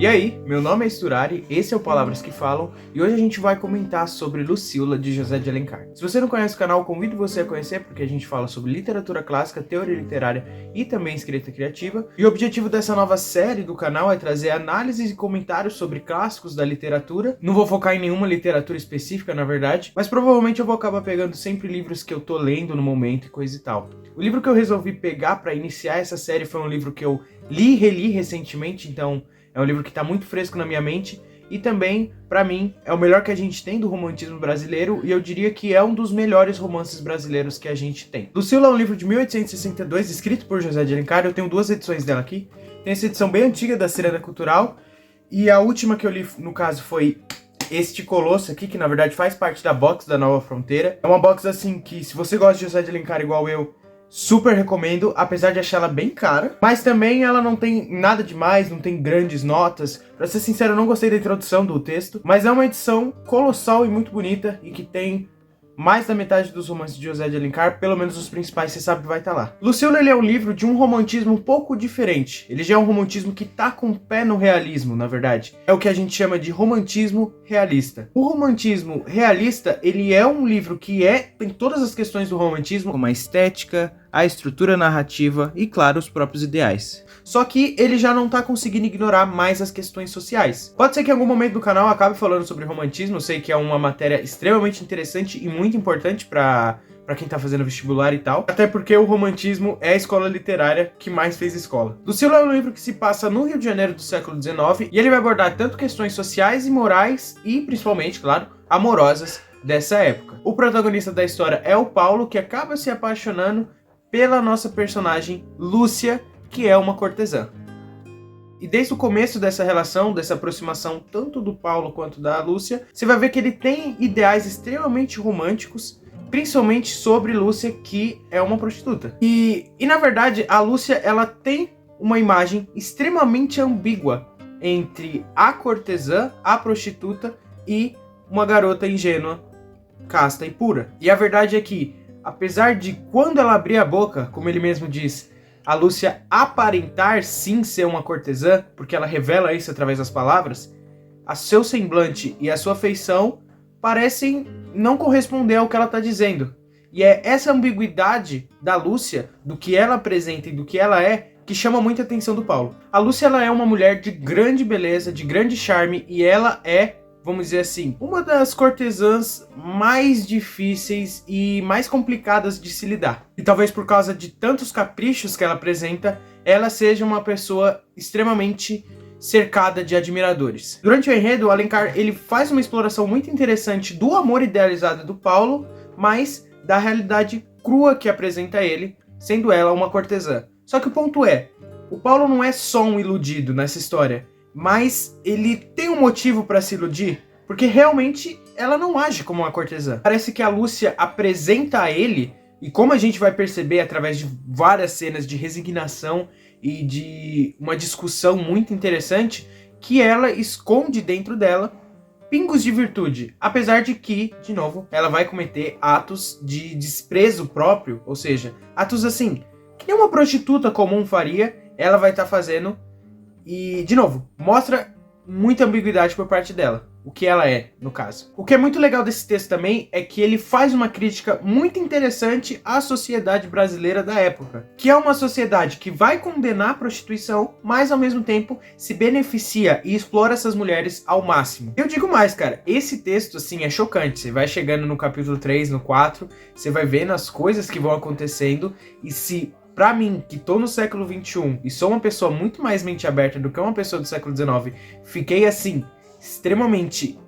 E aí, meu nome é Sturari, esse é o Palavras que Falam, e hoje a gente vai comentar sobre Lucila, de José de Alencar. Se você não conhece o canal, convido você a conhecer, porque a gente fala sobre literatura clássica, teoria literária e também escrita criativa. E o objetivo dessa nova série do canal é trazer análises e comentários sobre clássicos da literatura. Não vou focar em nenhuma literatura específica, na verdade, mas provavelmente eu vou acabar pegando sempre livros que eu tô lendo no momento e coisa e tal. O livro que eu resolvi pegar para iniciar essa série foi um livro que eu li e reli recentemente, então é um livro que está muito fresco na minha mente e também, para mim, é o melhor que a gente tem do romantismo brasileiro e eu diria que é um dos melhores romances brasileiros que a gente tem. Lucila é um livro de 1862, escrito por José de Alencar. Eu tenho duas edições dela aqui. Tem essa edição bem antiga da Ciranda Cultural e a última que eu li, no caso, foi este colosso aqui, que na verdade faz parte da box da Nova Fronteira. É uma box assim que, se você gosta de José de Alencar igual eu, super recomendo, apesar de achar ela bem cara. Mas também ela não tem nada demais, não tem grandes notas. Pra ser sincero, eu não gostei da introdução do texto, mas é uma edição colossal e muito bonita e que tem mais da metade dos romances de José de Alencar, pelo menos os principais, você sabe que vai estar lá. Lucila, ele é um livro de um romantismo um pouco diferente. Ele já é um romantismo que tá com o pé no realismo, na verdade. É o que a gente chama de romantismo realista. O romantismo realista, ele é um livro que tem todas as questões do romantismo, como a estética, a estrutura narrativa e, claro, os próprios ideais. Só que ele já não tá conseguindo ignorar mais as questões sociais. Pode ser que em algum momento do canal eu acabe falando sobre romantismo, eu sei que é uma matéria extremamente interessante e muito importante pra quem tá fazendo vestibular e tal, até porque o romantismo é a escola literária que mais fez escola. Lucila é um livro que se passa no Rio de Janeiro do século XIX e ele vai abordar tanto questões sociais e morais e, principalmente, claro, amorosas dessa época. O protagonista da história é o Paulo, que acaba se apaixonando pela nossa personagem Lúcia, que é uma cortesã. E desde o começo dessa relação, dessa aproximação tanto do Paulo quanto da Lúcia, você vai ver que ele tem ideais extremamente românticos, principalmente sobre Lúcia, que é uma prostituta. E na verdade, a Lúcia, ela tem uma imagem extremamente ambígua entre a cortesã, a prostituta e uma garota ingênua, casta e pura. E a verdade é que, apesar de quando ela abrir a boca, como ele mesmo diz, a Lúcia aparentar sim ser uma cortesã, porque ela revela isso através das palavras, a seu semblante e a sua feição parecem não corresponder ao que ela está dizendo. E é essa ambiguidade da Lúcia, do que ela apresenta e do que ela é, que chama muita atenção do Paulo. A Lúcia, ela é uma mulher de grande beleza, de grande charme, e ela é, vamos dizer assim, uma das cortesãs mais difíceis e mais complicadas de se lidar. E talvez por causa de tantos caprichos que ela apresenta, ela seja uma pessoa extremamente cercada de admiradores. Durante o enredo, o Alencar, ele faz uma exploração muito interessante do amor idealizado do Paulo, mas da realidade crua que apresenta ele, sendo ela uma cortesã. Só que o ponto é, o Paulo não é só um iludido nessa história, mas ele tem um motivo para se iludir, porque realmente ela não age como uma cortesã. Parece que a Lúcia apresenta a ele, e como a gente vai perceber através de várias cenas de resignação e de uma discussão muito interessante, que ela esconde dentro dela pingos de virtude, apesar de que, de novo, ela vai cometer atos de desprezo próprio, ou seja, atos assim, que nem uma prostituta comum faria, ela vai estar fazendo. E, de novo, mostra muita ambiguidade por parte dela, o que ela é, no caso. O que é muito legal desse texto também é que ele faz uma crítica muito interessante à sociedade brasileira da época, que é uma sociedade que vai condenar a prostituição, mas ao mesmo tempo se beneficia e explora essas mulheres ao máximo. Eu digo mais, cara, esse texto, assim, é chocante. Você vai chegando no capítulo 3, no 4, você vai vendo as coisas que vão acontecendo e se... Pra mim, que tô no século XXI e sou uma pessoa muito mais mente aberta do que uma pessoa do século XIX, fiquei, assim, extremamente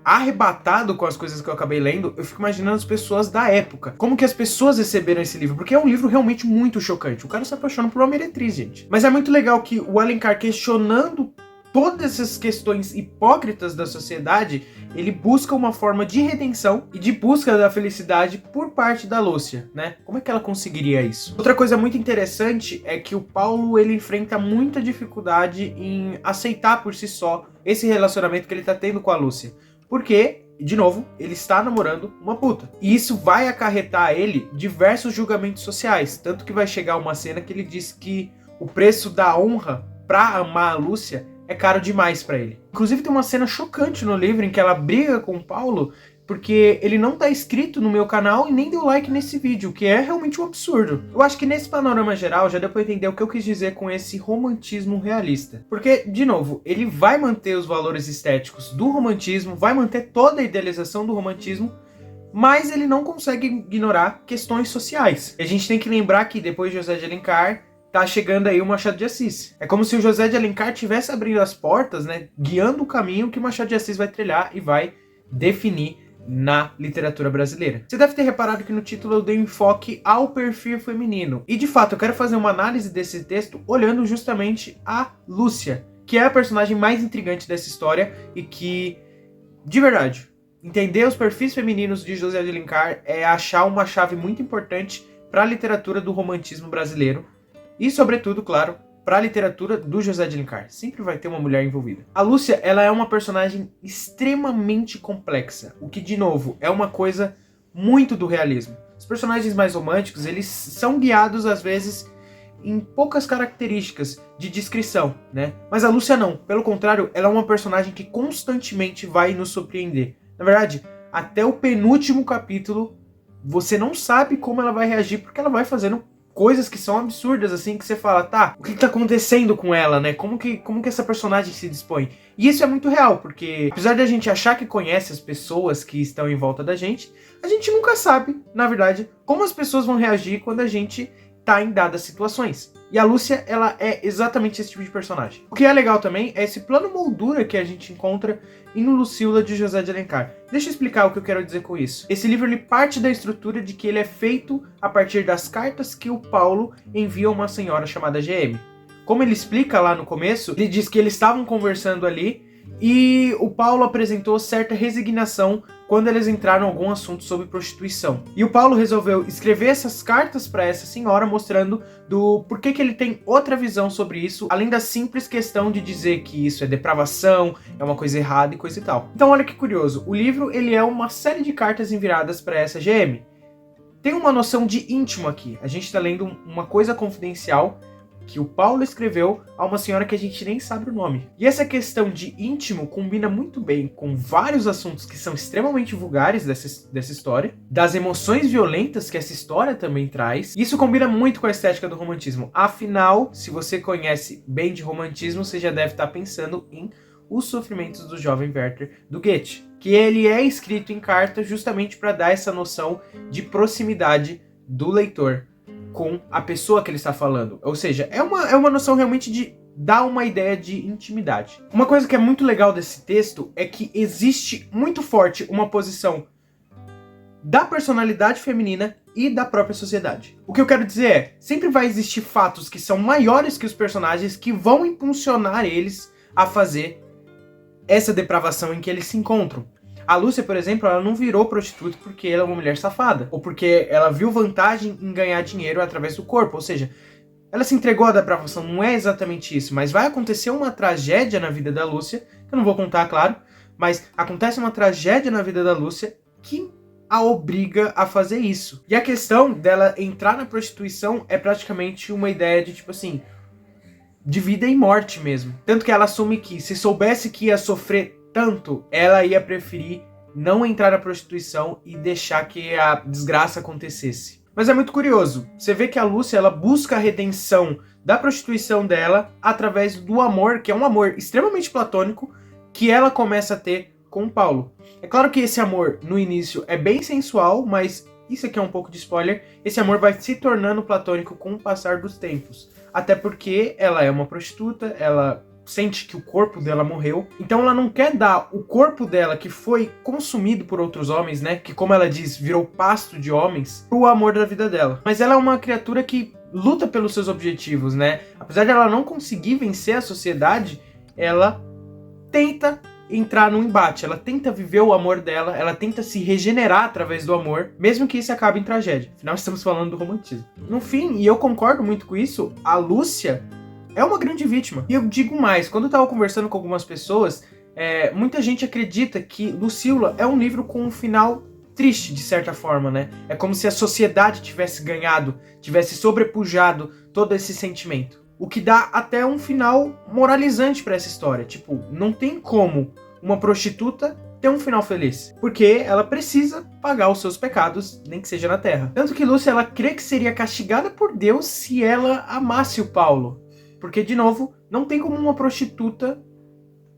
arrebatado com as coisas que eu acabei lendo. Eu fico imaginando as pessoas da época. Como que as pessoas receberam esse livro? Porque é um livro realmente muito chocante. O cara se apaixona por uma meretriz, gente. Mas é muito legal que o Alencar, questionando todas essas questões hipócritas da sociedade, ele busca uma forma de redenção e de busca da felicidade por parte da Lúcia, né? Como é que ela conseguiria isso? Outra coisa muito interessante é que o Paulo, ele enfrenta muita dificuldade em aceitar por si só esse relacionamento que ele tá tendo com a Lúcia. Porque, de novo, ele está namorando uma puta. E isso vai acarretar a ele diversos julgamentos sociais. Tanto que vai chegar uma cena que ele diz que o preço da honra pra amar a Lúcia é caro demais pra ele. Inclusive tem uma cena chocante no livro em que ela briga com o Paulo porque ele não tá inscrito no meu canal e nem deu like nesse vídeo, que é realmente um absurdo. Eu acho que nesse panorama geral já deu pra entender o que eu quis dizer com esse romantismo realista. Porque, de novo, ele vai manter os valores estéticos do romantismo, vai manter toda a idealização do romantismo, mas ele não consegue ignorar questões sociais. E a gente tem que lembrar que depois de José de Alencar, tá chegando aí o Machado de Assis. É como se o José de Alencar tivesse abrindo as portas, né, guiando o caminho que o Machado de Assis vai trilhar e vai definir na literatura brasileira. Você deve ter reparado que no título eu dei um enfoque ao perfil feminino. E de fato, eu quero fazer uma análise desse texto olhando justamente a Lúcia, que é a personagem mais intrigante dessa história e que, de verdade, entender os perfis femininos de José de Alencar é achar uma chave muito importante para a literatura do romantismo brasileiro e, sobretudo, claro, para a literatura do José de Alencar. Sempre vai ter uma mulher envolvida. A Lúcia, ela é uma personagem extremamente complexa, o que, de novo, é uma coisa muito do realismo. Os personagens mais românticos, eles são guiados, às vezes, em poucas características de descrição, né? Mas a Lúcia não. Pelo contrário, ela é uma personagem que constantemente vai nos surpreender. Na verdade, até o penúltimo capítulo, você não sabe como ela vai reagir, porque ela vai fazendo coisas que são absurdas, assim, que você fala, tá, o que tá acontecendo com ela, né? Como que essa personagem se dispõe? E isso é muito real, porque apesar de a gente achar que conhece as pessoas que estão em volta da gente, a gente nunca sabe, na verdade, como as pessoas vão reagir quando a gente tá em dadas situações. E a Lúcia, ela é exatamente esse tipo de personagem. O que é legal também é esse plano moldura que a gente encontra em Lucíola de José de Alencar. Deixa eu explicar o que eu quero dizer com isso. Esse livro ele parte da estrutura de que ele é feito a partir das cartas que o Paulo envia a uma senhora chamada GM. Como ele explica lá no começo, ele diz que eles estavam conversando ali e o Paulo apresentou certa resignação quando eles entraram em algum assunto sobre prostituição. E o Paulo resolveu escrever essas cartas para essa senhora, mostrando do porquê que ele tem outra visão sobre isso, além da simples questão de dizer que isso é depravação, é uma coisa errada e coisa e tal. Então olha que curioso, o livro ele é uma série de cartas enviadas para essa GM. Tem uma noção de íntimo aqui, a gente está lendo uma coisa confidencial que o Paulo escreveu a uma senhora que a gente nem sabe o nome. E essa questão de íntimo combina muito bem com vários assuntos que são extremamente vulgares dessa história, das emoções violentas que essa história também traz. Isso combina muito com a estética do romantismo. Afinal, se você conhece bem de romantismo, você já deve estar pensando em Os Sofrimentos do Jovem Werther, do Goethe, que ele é escrito em carta justamente para dar essa noção de proximidade do leitor com a pessoa que ele está falando. Ou seja, é uma noção realmente de dar uma ideia de intimidade. Uma coisa que é muito legal desse texto é que existe muito forte uma posição da personalidade feminina e da própria sociedade. O que eu quero dizer é, sempre vai existir fatos que são maiores que os personagens que vão impulsionar eles a fazer essa depravação em que eles se encontram. A Lúcia, por exemplo, ela não virou prostituta porque ela é uma mulher safada, ou porque ela viu vantagem em ganhar dinheiro através do corpo, ou seja, ela se entregou à depravação, não é exatamente isso, mas vai acontecer uma tragédia na vida da Lúcia, que eu não vou contar, claro, mas acontece uma tragédia na vida da Lúcia que a obriga a fazer isso. E a questão dela entrar na prostituição é praticamente uma ideia de, tipo assim, de vida e morte mesmo. Tanto que ela assume que se soubesse que ia sofrer tanto, ela ia preferir não entrar na prostituição e deixar que a desgraça acontecesse. Mas é muito curioso, você vê que a Lúcia ela busca a redenção da prostituição dela através do amor, que é um amor extremamente platônico, que ela começa a ter com o Paulo. É claro que esse amor, no início, é bem sensual, mas isso aqui é um pouco de spoiler, esse amor vai se tornando platônico com o passar dos tempos. Até porque ela é uma prostituta, ela sente que o corpo dela morreu, então ela não quer dar o corpo dela, que foi consumido por outros homens, né, que como ela diz, virou pasto de homens, pro amor da vida dela. Mas ela é uma criatura que luta pelos seus objetivos, né, apesar de ela não conseguir vencer a sociedade, ela tenta entrar no embate, ela tenta viver o amor dela, ela tenta se regenerar através do amor, mesmo que isso acabe em tragédia. Afinal, estamos falando do romantismo. No fim, e eu concordo muito com isso, a Lúcia é uma grande vítima. E eu digo mais, quando eu tava conversando com algumas pessoas, muita gente acredita que Lucíola é um livro com um final triste, de certa forma, né? É como se a sociedade tivesse ganhado, tivesse sobrepujado todo esse sentimento. o que dá até um final moralizante pra essa história. Tipo, não tem como uma prostituta ter um final feliz, porque ela precisa pagar os seus pecados, nem que seja na terra. Tanto que Lúcia, ela crê que seria castigada por Deus se ela amasse o Paulo, porque, de novo, não tem como uma prostituta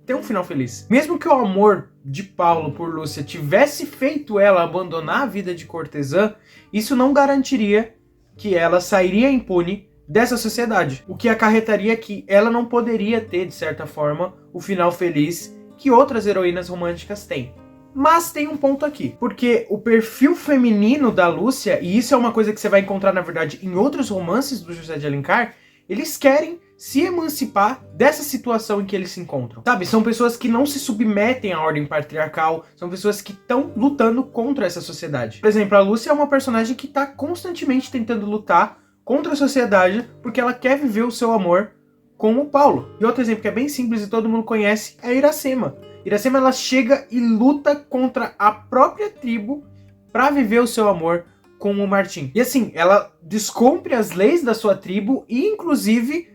ter um final feliz. Mesmo que o amor de Paulo por Lúcia tivesse feito ela abandonar a vida de cortesã, isso não garantiria que ela sairia impune dessa sociedade, o que acarretaria que ela não poderia ter, de certa forma, o final feliz que outras heroínas românticas têm. Mas tem um ponto aqui, porque o perfil feminino da Lúcia, e isso é uma coisa que você vai encontrar, na verdade, em outros romances do José de Alencar, eles querem se emancipar dessa situação em que eles se encontram. Sabe, são pessoas que não se submetem à ordem patriarcal, são pessoas que estão lutando contra essa sociedade. Por exemplo, a Lúcia é uma personagem que está constantemente tentando lutar contra a sociedade porque ela quer viver o seu amor com o Paulo. E outro exemplo que é bem simples e todo mundo conhece é a Iracema. Iracema, ela chega e luta contra a própria tribo para viver o seu amor com o Martim. E assim, ela descumpre as leis da sua tribo e inclusive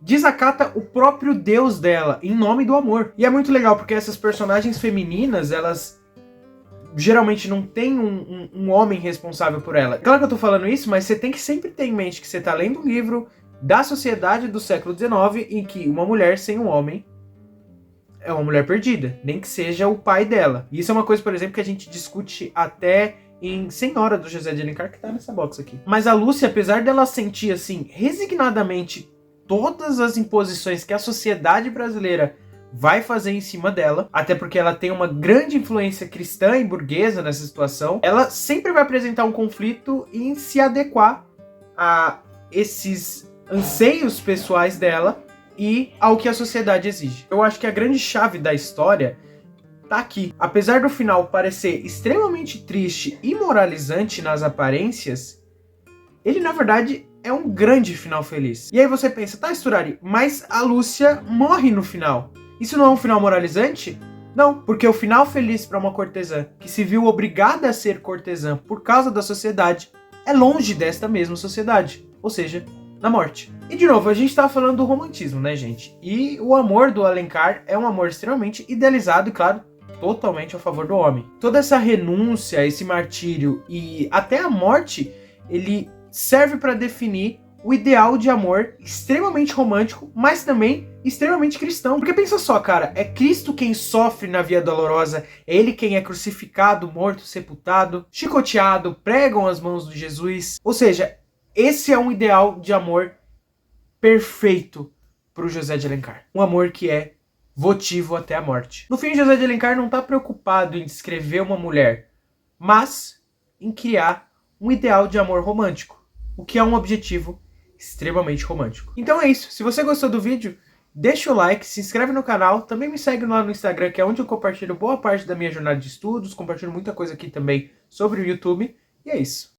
desacata o próprio Deus dela em nome do amor. E é muito legal porque essas personagens femininas, elas geralmente não tem um homem responsável por ela. Claro que eu tô falando isso, mas você tem que sempre ter em mente que você tá lendo um livro da sociedade do século XIX em que uma mulher sem um homem é uma mulher perdida, nem que seja o pai dela. E isso é uma coisa, por exemplo, que a gente discute até em Senhora do José de Alencar, que tá nessa box aqui. Mas a Lúcia, apesar dela sentir, assim, resignadamente todas as imposições que a sociedade brasileira vai fazer em cima dela, até porque ela tem uma grande influência cristã e burguesa nessa situação, ela sempre vai apresentar um conflito em se adequar a esses anseios pessoais dela e ao que a sociedade exige. Eu acho que a grande chave da história tá aqui. Apesar do final parecer extremamente triste e moralizante nas aparências, ele na verdade é um grande final feliz. E aí você pensa, tá, Sturari, mas a Lúcia morre no final. Isso não é um final moralizante? Não, porque o final feliz para uma cortesã que se viu obrigada a ser cortesã por causa da sociedade é longe desta mesma sociedade, ou seja, na morte. E de novo, a gente tá falando do romantismo, né, gente? E o amor do Alencar é um amor extremamente idealizado e, claro, totalmente a favor do homem. Toda essa renúncia, esse martírio e até a morte, ele serve para definir o ideal de amor extremamente romântico, mas também extremamente cristão. Porque pensa só, cara, é Cristo quem sofre na Via Dolorosa, é ele quem é crucificado, morto, sepultado, chicoteado, pregam as mãos de Jesus. Ou seja, esse é um ideal de amor perfeito para o José de Alencar. Um amor que é votivo até a morte. No fim, José de Alencar não está preocupado em descrever uma mulher, mas em criar um ideal de amor romântico, o que é um objetivo extremamente romântico. Então é isso. Se você gostou do vídeo, deixa o like, se inscreve no canal, também me segue lá no Instagram, que é onde eu compartilho boa parte da minha jornada de estudos, compartilho muita coisa aqui também sobre o YouTube, e é isso.